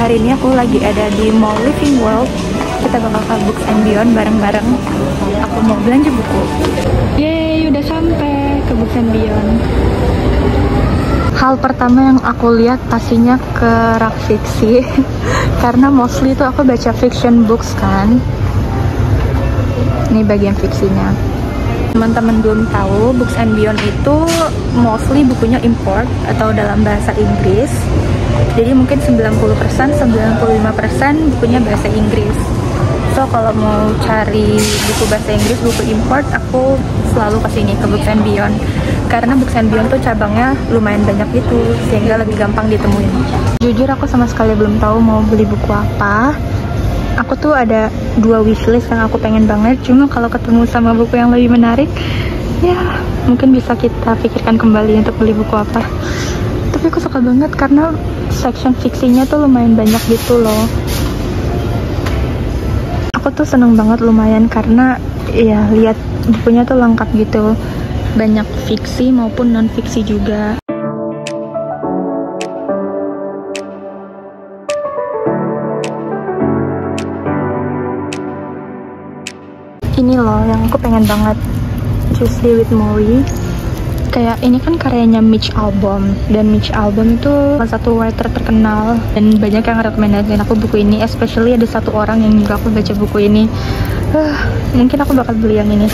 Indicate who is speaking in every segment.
Speaker 1: hari ini aku lagi ada di Mall Living World. Kita bakal ke Books and Beyond bareng-bareng. Aku mau belanja buku. Yeay, udah sampai ke Books and Beyond. Hal pertama yang aku lihat pastinya ke rak fiksi. Karena mostly itu aku baca fiction books kan. Ini bagian fiksinya. Teman-teman belum tahu, Books and Beyond itu mostly bukunya import atau dalam bahasa Inggris. Jadi mungkin 90%, 95% bukunya bahasa Inggris. So kalau mau cari buku bahasa Inggris, buku import, aku selalu kesini ke Books and Beyond. Karena Books and Beyond tuh cabangnya lumayan banyak gitu, sehingga lebih gampang ditemuin. Jujur aku sama sekali belum tahu mau beli buku apa. Aku tuh ada 2 wishlist yang aku pengen banget, cuma kalau ketemu sama buku yang lebih menarik, ya mungkin bisa kita pikirkan kembali untuk beli buku apa. Tapi aku suka banget karena section fiksinya tuh lumayan banyak gitu loh. Aku tuh seneng banget lumayan karena ya lihat bukunya tuh lengkap gitu, banyak fiksi maupun non fiksi juga. Ini loh yang aku pengen banget, Tuesday with Morrie. Kayak ini kan karyanya Mitch Albom, dan Mitch Albom itu salah satu writer terkenal dan banyak yang rekomendasiin aku buku ini. Especially ada satu orang yang juga aku baca buku ini. Mungkin aku bakal beli yang ini.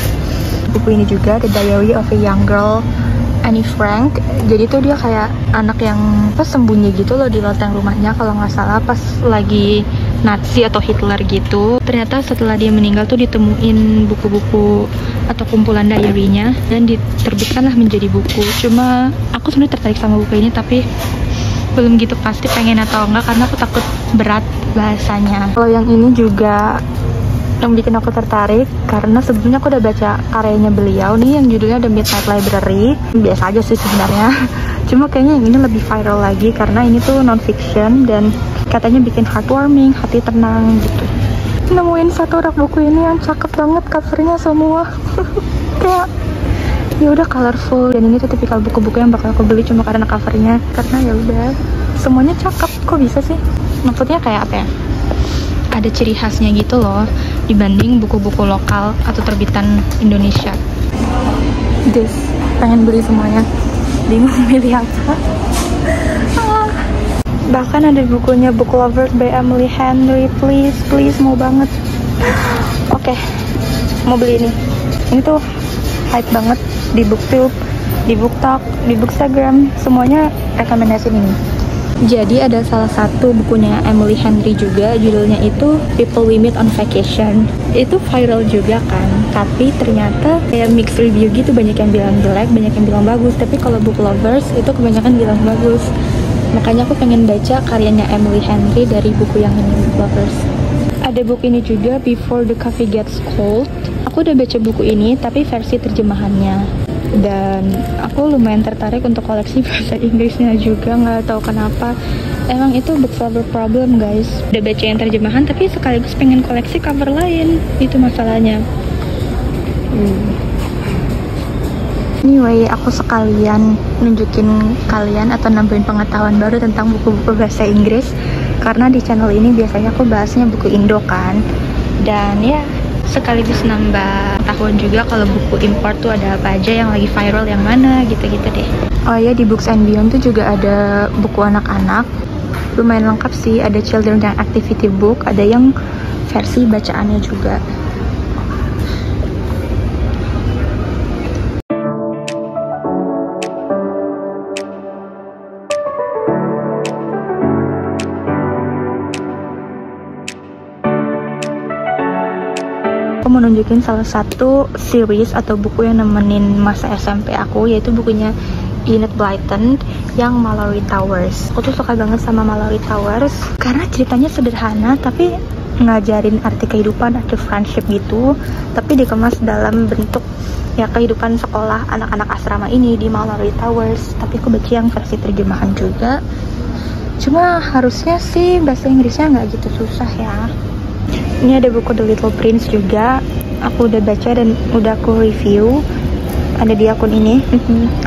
Speaker 1: Buku ini juga The Diary of a Young Girl, Annie Frank. Jadi tuh dia kayak anak yang pas sembunyi gitu loh di loteng rumahnya kalau nggak salah pas lagi Nazi atau Hitler gitu. Ternyata setelah dia meninggal tuh ditemuin buku-buku atau kumpulan diary-nya dan diterbitkanlah menjadi buku. Cuma aku sebenarnya tertarik sama buku ini tapi belum gitu pasti pengen atau enggak karena aku takut berat bahasanya. Kalau yang ini juga yang bikin aku tertarik karena sebelumnya aku udah baca karyanya beliau nih yang judulnya The Midnight Library. Biasa aja sih sebenarnya. Cuma kayaknya yang ini lebih viral lagi karena ini tuh non-fiction dan katanya bikin heartwarming, hati tenang gitu. Nemuin satu rak buku ini yang cakep banget covernya semua. Kayak ya udah colorful, dan ini tuh tipikal buku-buku yang bakal aku beli cuma karena covernya, karena ya udah semuanya cakep. Kok bisa sih? Maksudnya kayak apa ya? Ada ciri khasnya gitu loh dibanding buku-buku lokal atau terbitan Indonesia. Pengen beli semuanya, bingung milih apa. Bahkan ada bukunya Book Lovers by Emily Henry. Please mau banget. Oke, mau beli ini. Ini tuh hype banget di BookTube, di BookTok, di Bookstagram, semuanya rekomendasi ini. Jadi ada salah satu bukunya Emily Henry juga, judulnya itu People We Meet on Vacation. Itu viral juga kan, tapi ternyata kayak mixed review gitu, banyak yang bilang jelek, banyak yang bilang bagus. Tapi kalau Book Lovers itu kebanyakan bilang bagus. Makanya aku pengen baca karyanya Emily Henry dari buku yang ini, Book Lovers. Ada buku ini juga, Before the Coffee Gets Cold. Aku udah baca buku ini tapi versi terjemahannya. Dan aku lumayan tertarik untuk koleksi bahasa Inggrisnya juga, nggak tahu kenapa. Emang itu booklover problem guys. Udah baca yang terjemahan tapi sekaligus pengen koleksi cover lain, itu masalahnya. Anyway, aku sekalian nunjukin kalian atau nambahin pengetahuan baru tentang buku-buku bahasa Inggris. Karena di channel ini biasanya aku bahasnya buku Indo kan. Dan ya, sekaligus nambah pengetahuan juga kalau buku import tuh ada apa aja, yang lagi viral yang mana, gitu-gitu deh. Oh ya, di Books and Beyond tuh juga ada buku anak-anak. Lumayan lengkap sih, ada children and activity book, ada yang versi bacaannya juga. Aku mau nunjukin salah satu series atau buku yang nemenin masa SMP aku, yaitu bukunya Enid Blyton yang Malory Towers. Aku tuh suka banget sama Malory Towers karena ceritanya sederhana tapi ngajarin arti kehidupan, arti friendship gitu, tapi dikemas dalam bentuk ya kehidupan sekolah anak-anak asrama ini di Malory Towers. Tapi aku baca yang versi terjemahan juga, cuma harusnya sih bahasa Inggrisnya nggak gitu susah ya. Ini ada buku The Little Prince juga, aku udah baca dan udah aku review, ada di akun ini.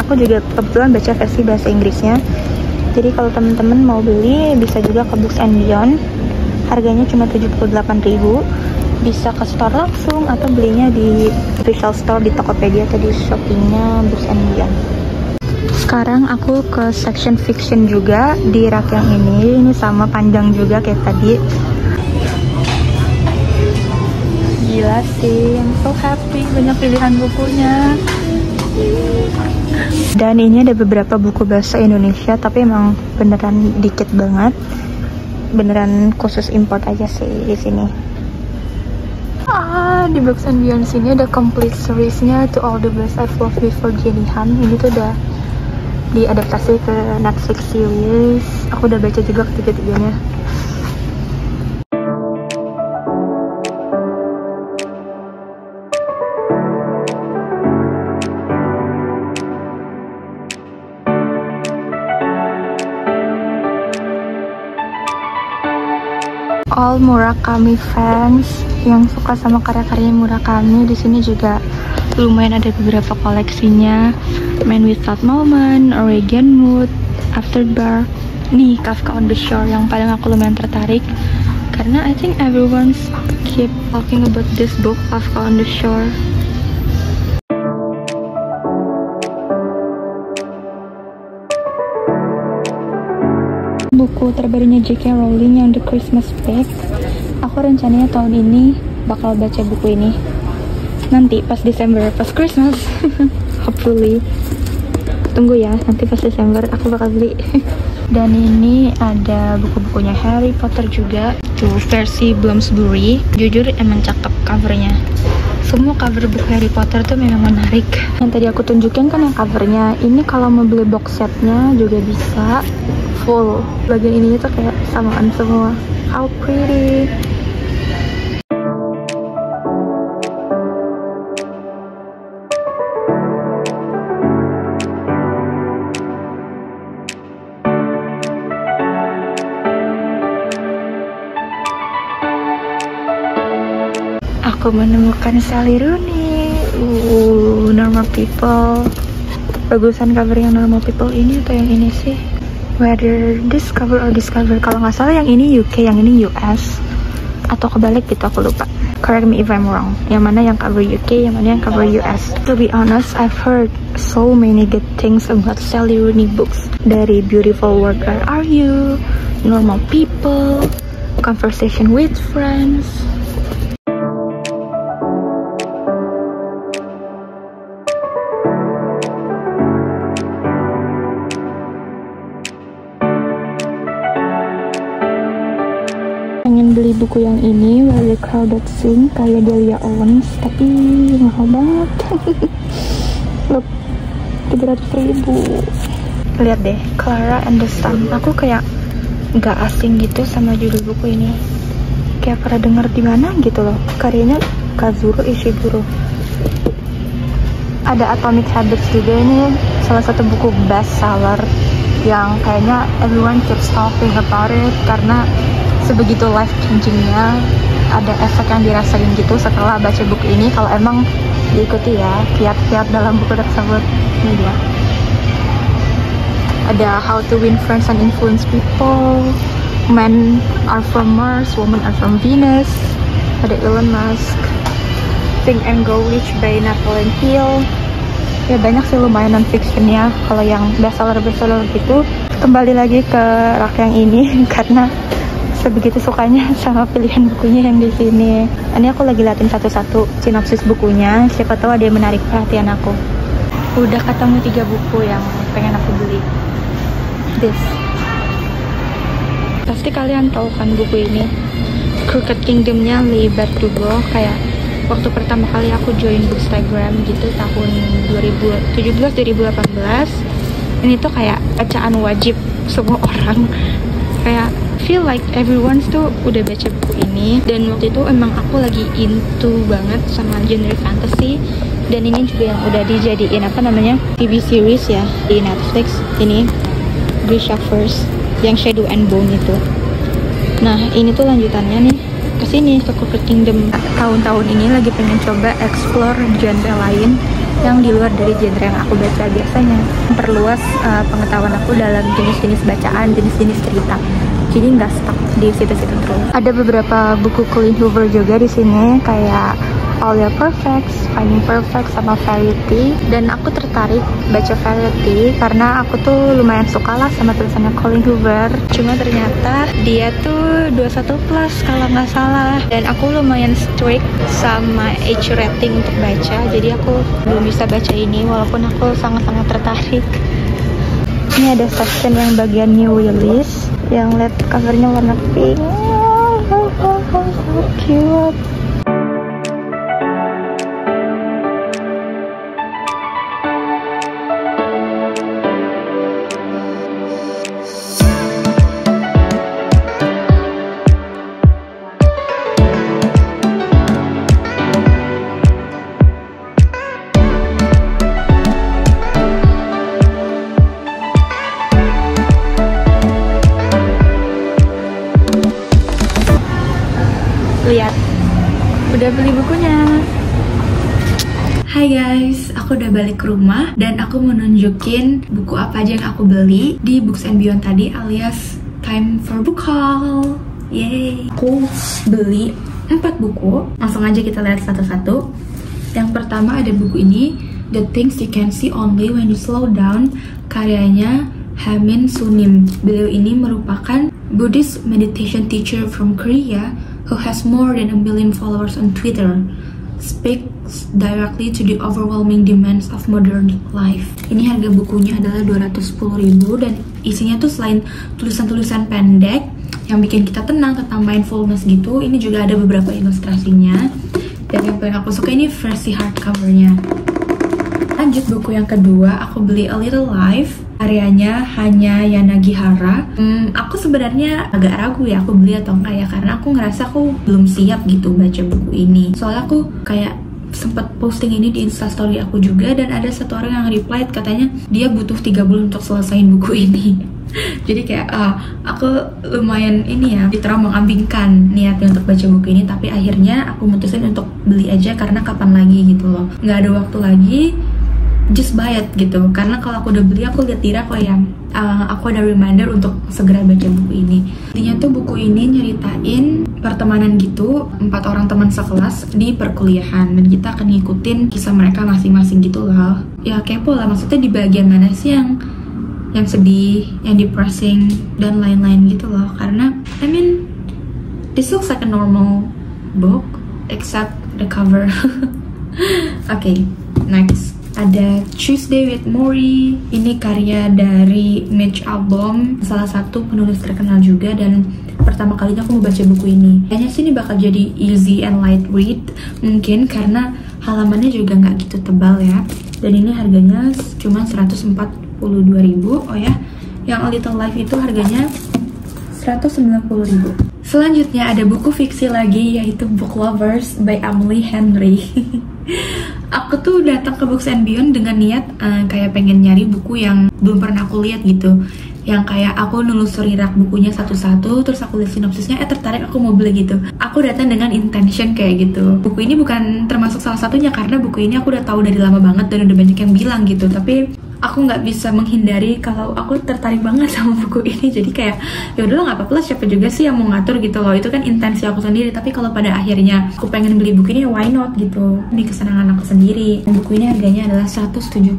Speaker 1: Aku juga kebetulan baca versi bahasa Inggrisnya. Jadi kalau teman-teman mau beli bisa juga ke Books and Beyond. Harganya cuma 78.000. Bisa ke store langsung atau belinya di official store di Tokopedia atau di Shopee-nya Books and Beyond. Sekarang aku ke section fiction juga di rak yang ini. Ini sama panjang juga kayak tadi. Gila sih, I'm so happy, banyak pilihan bukunya. Dan ini ada beberapa buku bahasa Indonesia, tapi emang beneran dikit banget. Beneran khusus import aja sih di sini. Di Books and Beyond sini ada complete seriesnya To All the Best I've Loved Before Jenny Han. Ini tuh udah diadaptasi ke Netflix series. Aku udah baca juga ketiga-tiganya. All Murakami fans yang suka sama karya-karya Murakami, di sini juga lumayan ada beberapa koleksinya. Man Without Moment, Oregon Mood, Afterburn, nih Kafka on the Shore yang paling aku lumayan tertarik karena I think everyone's keep talking about this book, Kafka on the Shore. Buku terbarunya J.K. Rowling yang The Christmas Pig. Aku rencananya tahun ini bakal baca buku ini nanti pas Desember, pas Christmas. Hopefully. Tunggu ya, nanti pas Desember aku bakal beli. Dan ini ada buku-bukunya Harry Potter juga, tuh versi Bloomsbury. Jujur emang cakep covernya. Semua cover buku Harry Potter tuh memang menarik. Yang tadi aku tunjukin kan yang covernya. Ini kalau mau beli box setnya juga bisa full. Bagian ininya tuh kayak samaan semua. How pretty. Aku menemukan Sally Rooney. Normal People. Bagusan cover yang Normal People ini atau yang ini sih? Whether Discover or Discover. Kalau nggak salah yang ini UK, yang ini US. Atau kebalik gitu, aku lupa. Correct me if I'm wrong. Yang mana yang cover UK, yang mana yang cover US. To be honest, I've heard so many good things about Sally Rooney books. Dari Beautiful World Where Are You, Normal People, Conversation with Friends. Pengen beli buku yang ini, Where the Crowded Sing, kayak Delia Owens, tapi mahal banget. Look, 700.000. Lihat deh, Clara and the Sun. Aku kayak nggak asing gitu sama judul buku ini. Kayak pernah denger di mana gitu loh. Karyanya Kazuro Ishiguro. Ada Atomic Habits juga, ini salah satu buku bestseller yang kayaknya everyone keeps talking about it karena sebegitu life changingnya. Ada efek yang dirasain gitu setelah baca buku ini. Kalau emang diikuti ya kiat-kiat dalam buku tersebut. Ini dia. Ada How to Win Friends and Influence People, Men Are From Mars, Women Are From Venus. Ada Elon Musk, Think and Grow Rich by Napoleon Hill. Ya banyak sih lumayan non-fictionnya. Kalau yang bestseller gitu, kembali lagi ke rak yang ini karena sebegitu sukanya sama pilihan bukunya yang di sini. Ini aku lagi liatin satu-satu sinopsis bukunya, siapa tahu ada yang menarik perhatian aku. Udah ketemu 3 buku yang pengen aku beli. This. Pasti kalian tahu kan buku ini, Crooked Kingdom-nya Leigh Bardugo. Kayak waktu pertama kali aku join Bookstagram gitu tahun 2017-2018, ini tuh kayak bacaan wajib semua orang. Kayak feel like everyone's tuh udah baca buku ini. Dan waktu itu emang aku lagi into banget sama genre fantasy. Dan ini juga yang udah dijadiin apa namanya TV series ya di Netflix. Ini Grisha First yang Shadow and Bone itu. Nah ini tuh lanjutannya nih kesini ke Crooked Kingdom. Tahun-tahun ini lagi pengen coba explore genre lain yang di luar dari genre yang aku baca biasanya. Memperluas pengetahuan aku dalam jenis-jenis bacaan, jenis-jenis cerita. Jadi nggak stuck di situ-situ terus. Ada beberapa buku Colleen Hoover juga di sini, kayak All Your Perfects, Finding Perfect, sama Verity. Dan aku tertarik baca Verity karena aku tuh lumayan suka lah sama tulisannya Colleen Hoover. Cuma ternyata dia tuh 21 plus kalau nggak salah. Dan aku lumayan strict sama age rating untuk baca. Jadi aku belum bisa baca ini walaupun aku sangat-sangat tertarik. Ini ada section yang bagian new release, yang lihat covernya warna pink. So cute. Lihat, udah beli bukunya. Hai guys, aku udah balik ke rumah dan aku mau nunjukin buku apa aja yang aku beli di Books and Beyond tadi, alias time for book haul. Yeay. Aku beli 4 buku. Langsung aja kita lihat satu-satu. Yang pertama ada buku ini, The Things You Can See Only When You Slow Down, karyanya Haemin Sunim. Beliau ini merupakan Buddhist meditation teacher from Korea who has more than 1 million followers on Twitter, speaks directly to the overwhelming demands of modern life. Ini harga bukunya adalah 210.000 dan isinya tuh selain tulisan-tulisan pendek yang bikin kita tenang tentang mindfulness gitu, ini juga ada beberapa ilustrasinya. Dan yang paling aku suka ini versi hardcovernya. Lanjut buku yang kedua, aku beli A Little Life, karyanya Hanya Yanagihara. Aku sebenarnya agak ragu ya aku beli atau enggak ya, karena aku ngerasa aku belum siap gitu baca buku ini. Soalnya aku kayak sempat posting ini di instastory aku juga, dan ada satu orang yang reply katanya dia butuh 3 bulan untuk selesaiin buku ini. Jadi kayak aku lumayan ini ya, diterombang-ambingkan niatnya untuk baca buku ini, tapi akhirnya aku mutusin untuk beli aja karena kapan lagi gitu loh, nggak ada waktu lagi, just buy it gitu. Karena kalau aku udah beli, aku lihat di rak, oh ya, aku ada reminder untuk segera baca buku ini. Intinya tuh buku ini nyeritain pertemanan gitu, 4 orang teman sekelas di perkuliahan, dan kita akan ngikutin kisah mereka masing-masing gitu loh. Ya kepo lah, maksudnya di bagian mana sih yang sedih, yang depressing, dan lain-lain gitu loh. Karena I mean, this looks like a normal book except the cover. Okay, next ada Tuesday with Morrie. Ini karya dari Mitch Albom, salah satu penulis terkenal juga, dan pertama kalinya aku mau baca buku ini. Kayaknya sih ini bakal jadi easy and light read, mungkin karena halamannya juga nggak gitu tebal ya. Dan ini harganya cuma 142.000. Oh ya, yang A Little Life itu harganya 190.000. Selanjutnya ada buku fiksi lagi, yaitu Book Lovers by Emily Henry. Aku tuh datang ke Books and Beyond dengan niat kayak pengen nyari buku yang belum pernah aku lihat gitu, yang kayak aku nelusuri rak bukunya satu-satu, terus aku lihat sinopsisnya, tertarik, aku mau beli gitu. Aku datang dengan intention kayak gitu. Buku ini bukan termasuk salah satunya, karena buku ini aku udah tahu dari lama banget dan udah banyak yang bilang gitu, tapi aku nggak bisa menghindari kalau aku tertarik banget sama buku ini. Jadi kayak ya udahlah, nggak apa-apa, siapa juga sih yang mau ngatur gitu loh, itu kan intensi aku sendiri. Tapi kalau pada akhirnya aku pengen beli buku ini, why not gitu, ini kesenangan aku sendiri. Dan buku ini harganya adalah 179.000.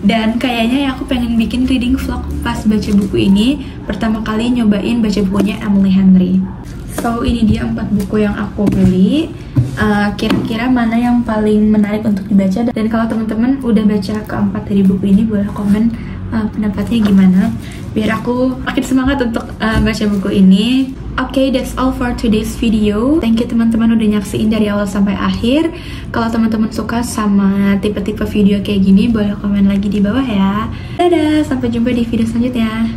Speaker 1: Dan kayaknya ya aku pengen bikin reading vlog pas baca buku ini, pertama kali nyobain baca bukunya Emily Henry. So ini dia 4 buku yang aku beli. Kira-kira mana yang paling menarik untuk dibaca, dan kalau teman-teman udah baca keempat dari buku ini, boleh komen pendapatnya gimana, biar aku makin semangat untuk baca buku ini. Okay, that's all for today's video. Thank you teman-teman udah nyaksiin dari awal sampai akhir. Kalau teman-teman suka sama tipe-tipe video kayak gini, boleh komen lagi di bawah ya. Dadah, sampai jumpa di video selanjutnya.